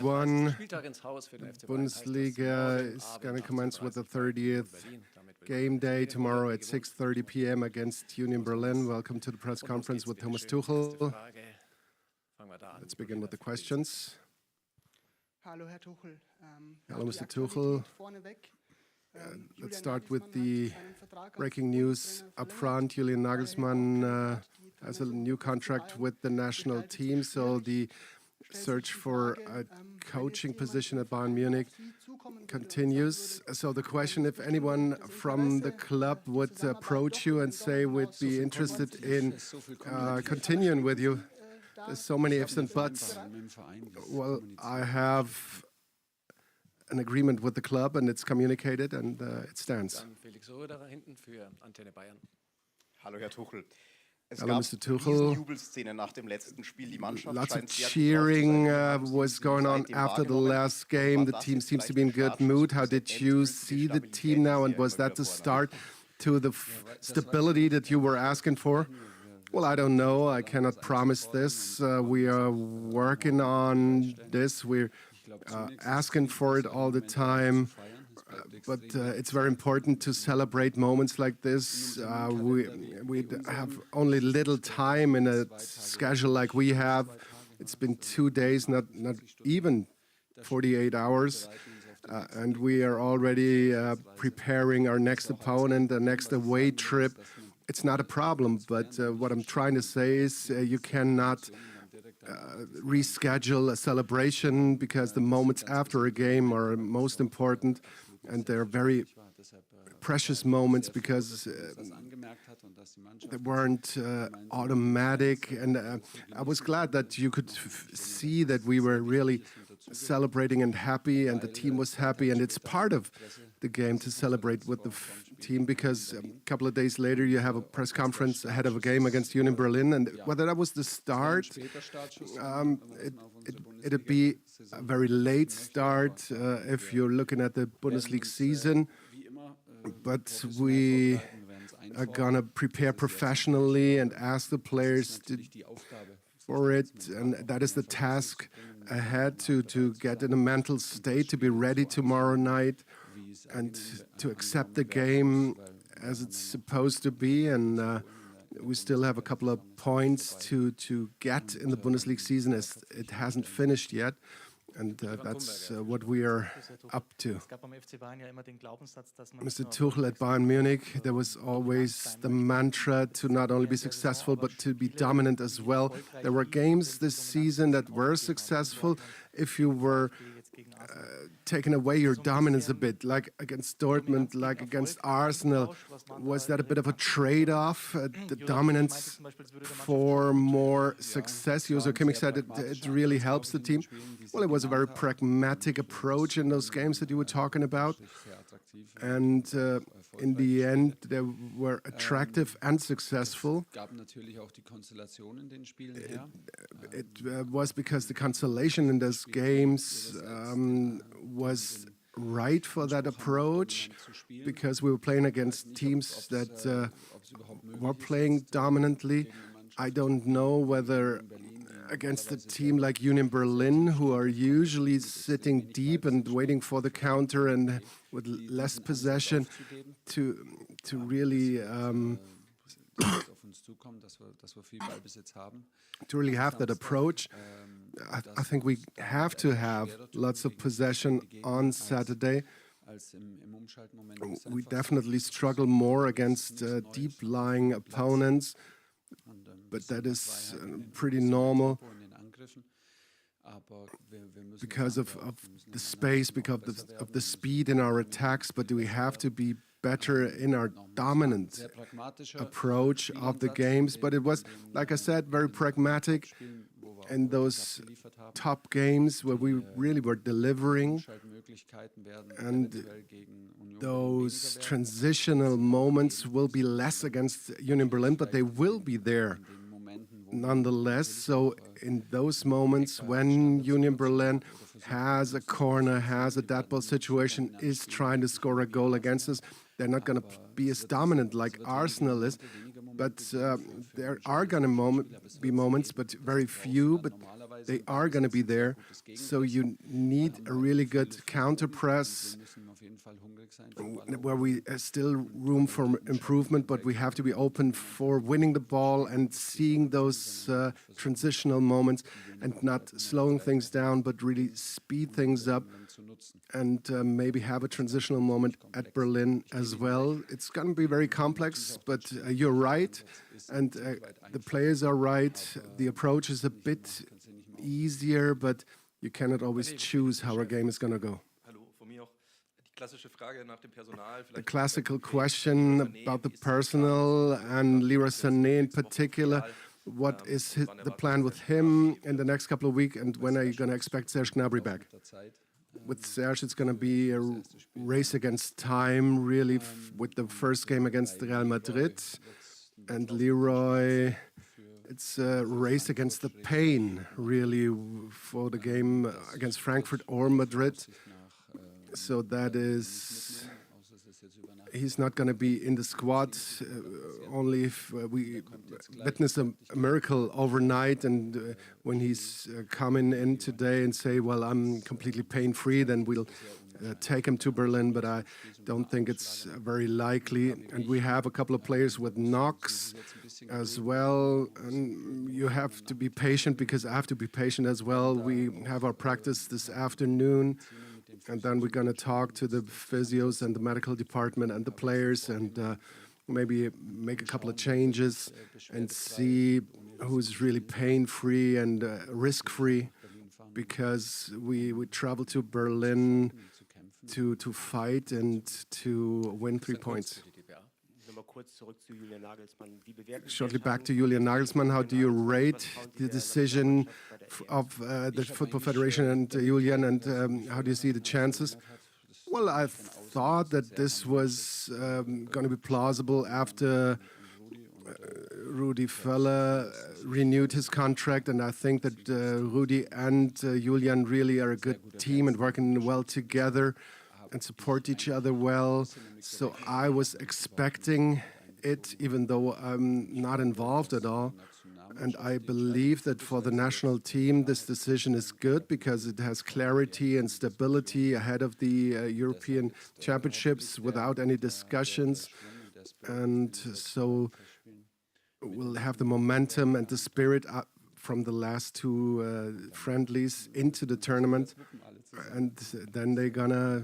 One Bundesliga is going to commence with the 30th game day tomorrow at 6:30 p.m. against Union Berlin. Welcome to the press conference with Thomas Tuchel. Let's begin with the questions. Hello, Tuchel. Hello, Mr. Tuchel. Let's start with the breaking news up front. Julian Nagelsmann has a new contract with the national team, so the search for a coaching position at Bayern Munich continues. So the question, if anyone from the club would approach you and say we'd be interested in continuing with you, there's so many ifs and buts. Well, I have an agreement with the club and it's communicated and it stands. Hallo, Herr Tuchel. Hello, Mr. Tuchel. Lots of cheering was going on after the last game. The team seems to be in good mood. How did you see the team now, and was that the start to the stability that you were asking for? Well, I don't know. I cannot promise this. We are working on this. We're asking for it all the time. But it's very important to celebrate moments like this. We have only little time in a schedule like we have. It's been 2 days, not even 48 hours. And we are already preparing our next opponent, the next away trip. It's not a problem, but what I'm trying to say is you cannot reschedule a celebration because the moments after a game are most important. And they're very precious moments because they weren't automatic. And I was glad that you could see that we were really celebrating and happy, and the team was happy. And it's part of the game to celebrate with the team because a couple of days later you have a press conference ahead of a game against Union Berlin. And whether that was the start, it'd be a very late start if you're looking at the Bundesliga season. But we are going to prepare professionally and ask the players for it. And that is the task ahead, to get in a mental state, to be ready tomorrow night and to accept the game as it's supposed to be. And we still have a couple of points to get in the Bundesliga season, as it hasn't finished yet. And that's what we are up to. Mr. Tuchel, at Bayern Munich, there was always the mantra to not only be successful, but to be dominant as well. There were games this season that were successful. If you were taking away your dominance a bit, like against Dortmund, like against Arsenal, was that a bit of a trade-off, the dominance for more success? Josu Kimmich said it really helps the team. Well, it was a very pragmatic approach in those games that you were talking about. And in the end, they were attractive and successful. It was because the consolation in those games was right for that approach, because we were playing against teams that were playing dominantly. I don't know whether against a team like Union Berlin, who are usually sitting deep and waiting for the counter and with less possession, to really have that approach. I think we have to have lots of possession on Saturday. We definitely struggle more against deep-lying opponents, but that is pretty normal because of the space, because of the speed in our attacks. But do we have to be better in our dominant approach of the games? But it was, like I said, very pragmatic in those top games where we really were delivering. And those transitional moments will be less against Union Berlin, but they will be there nonetheless. So in those moments when Union Berlin has a corner, has a dead ball situation, is trying to score a goal against us, they're not going to be as dominant like Arsenal is. But there are going to be moments, but very few. But they are going to be there. So you need a really good counter press where we still room for improvement, but we have to be open for winning the ball and seeing those transitional moments and not slowing things down, but really speed things up and maybe have a transitional moment at Berlin as well. It's going to be very complex, but you're right, and the players are right. The approach is a bit easier, but you cannot always choose how a game is going to go. The classical question about the personnel and Leroy Sané in particular. What is the plan with him in the next couple of weeks, and when are you going to expect Serge Gnabry back? With Serge, it's going to be a race against time, really, with the first game against Real Madrid. And Leroy, it's a race against the pain, really, for the game against Frankfurt or Madrid. So that is, he's not going to be in the squad, only if we witness a miracle overnight. And when he's coming in today and say, well, I'm completely pain-free, then we'll take him to Berlin. But I don't think it's very likely. And we have a couple of players with knocks as well. And you have to be patient, because I have to be patient as well. We have our practice this afternoon. And then we're going to talk to the physios and the medical department and the players, and maybe make a couple of changes and see who's really pain-free and risk-free, because we travel to Berlin to fight and to win 3 points. Shortly back to Julian Nagelsmann, how do you rate the decision of the Football Federation and Julian, and how do you see the chances? Well, I thought that this was going to be plausible after Rudi Völler renewed his contract, and I think that Rudi and Julian really are a good team and working well together and support each other well. So I was expecting it, even though I'm not involved at all. And I believe that for the national team, this decision is good, because it has clarity and stability ahead of the European Championships without any discussions. And so we'll have the momentum and the spirit from the last two friendlies into the tournament. And then they're gonna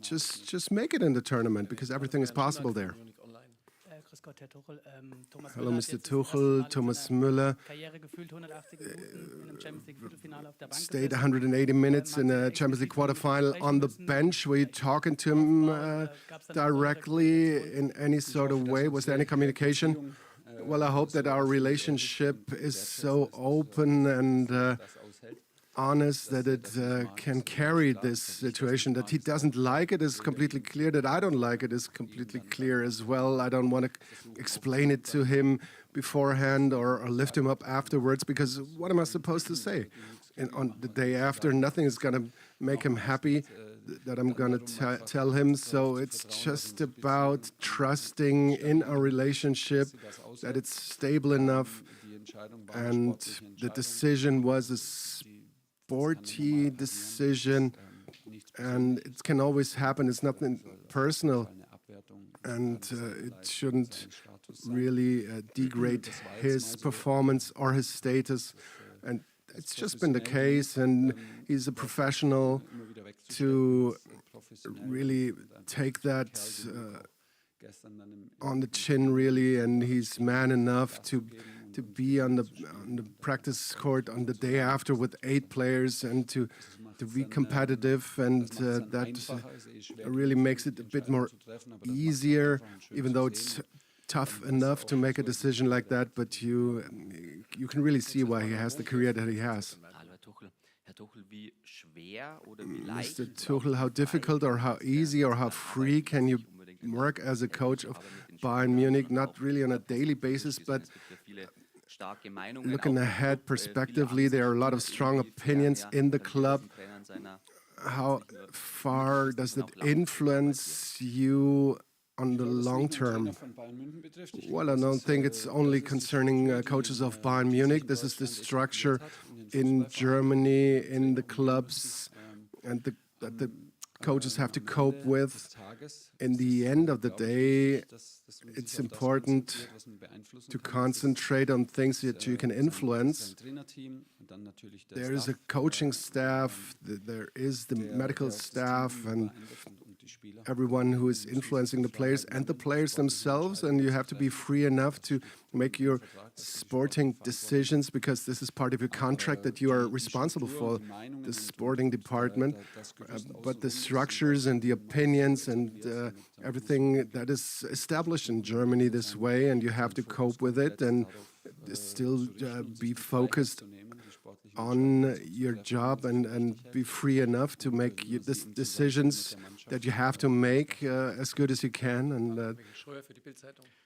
just make it in the tournament, because everything is possible there. Hello, Mr. Tuchel. Thomas Müller stayed 180 minutes in a Champions League quarterfinal on the bench. Were you talking to him directly in any sort of way? Was there any communication? Well, I hope that our relationship is so open and honest that it can carry this situation. That he doesn't like it is completely clear. That I don't like it is completely clear as well. I don't want to explain it to him beforehand or lift him up afterwards, because what am I supposed to say? And on the day after, nothing is going to make him happy that I'm going to tell him. So it's just about trusting in our relationship, that it's stable enough. And the decision was a sporty decision, and it can always happen. It's nothing personal, and it shouldn't really degrade his performance or his status. And it's just been the case, and he's a professional to really take that on the chin, really, and he's man enough to be on the practice court on the day after with 8 players and to be competitive, and that really makes it a bit more easier, even though it's tough enough to make a decision like that. But you can really see why he has the career that he has. Mr. Tuchel, how difficult or how easy or how free can you work as a coach of Bayern Munich? Not really on a daily basis, but looking ahead prospectively, there are a lot of strong opinions in the club. How far does it influence you on the long term. Well, I don't think it's only concerning coaches of Bayern Munich. This is the structure in Germany, in the clubs, and that the coaches have to cope with. In the end of the day, it's important to concentrate on things that you can influence. There is a coaching staff, there is the medical staff, and everyone who is influencing the players and the players themselves, and you have to be free enough to make your sporting decisions, because this is part of your contract that you are responsible for, the sporting department. But the structures and the opinions and everything that is established in Germany this way, and you have to cope with it and still be focused on your job and be free enough to make decisions that you have to make as good as you can and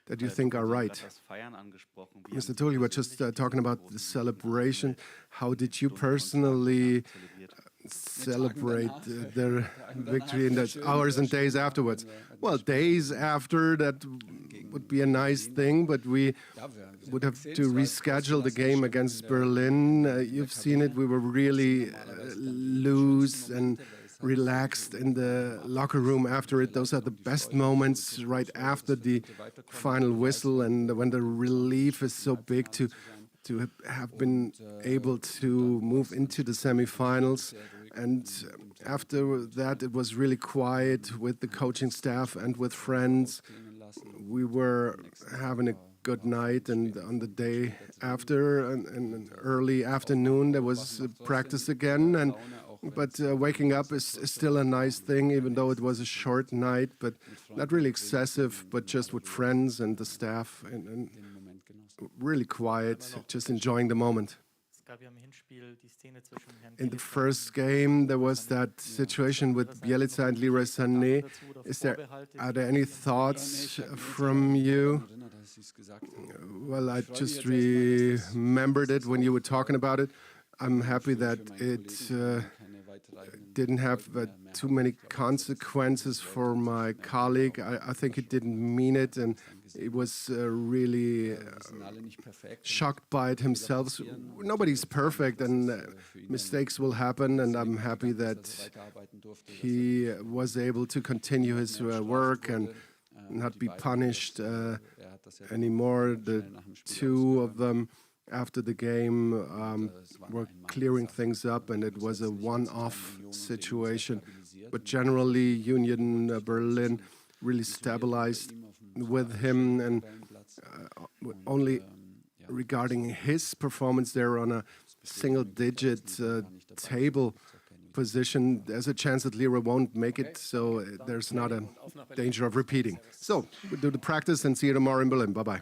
that you think are right. Mr. Tuchel, you were just talking about the celebration. How did you personally celebrate the victory in the hours and days afterwards? Well, days after, that would be a nice thing, but we would have to reschedule the game against Berlin. You've seen it, we were really loose and relaxed in the locker room after it. Those are the best moments right after the final whistle, and when the relief is so big to have been able to move into the semifinals. And after that, it was really quiet with the coaching staff and with friends. We were having a good night, and on the day after, in early afternoon, there was practice again. But waking up is still a nice thing, even though it was a short night, but not really excessive, but just with friends and the staff, and really quiet, just enjoying the moment. In the first game, there was that situation with Bielica and Leroy Sané. Are there any thoughts from you? Well, I just remembered it when you were talking about it. I'm happy that it didn't have too many consequences for my colleague. I think he didn't mean it, and he was really shocked by it himself. So nobody's perfect, and mistakes will happen, and I'm happy that he was able to continue his work and not be punished anymore. The two of them after the game were clearing things up, and it was a one-off situation. But generally, Union Berlin really stabilized with him, and only regarding his performance there on a single-digit table position, there's a chance that Leroy won't make it, so there's not a danger of repeating. So we'll do the practice and see you tomorrow in Berlin. Bye-bye.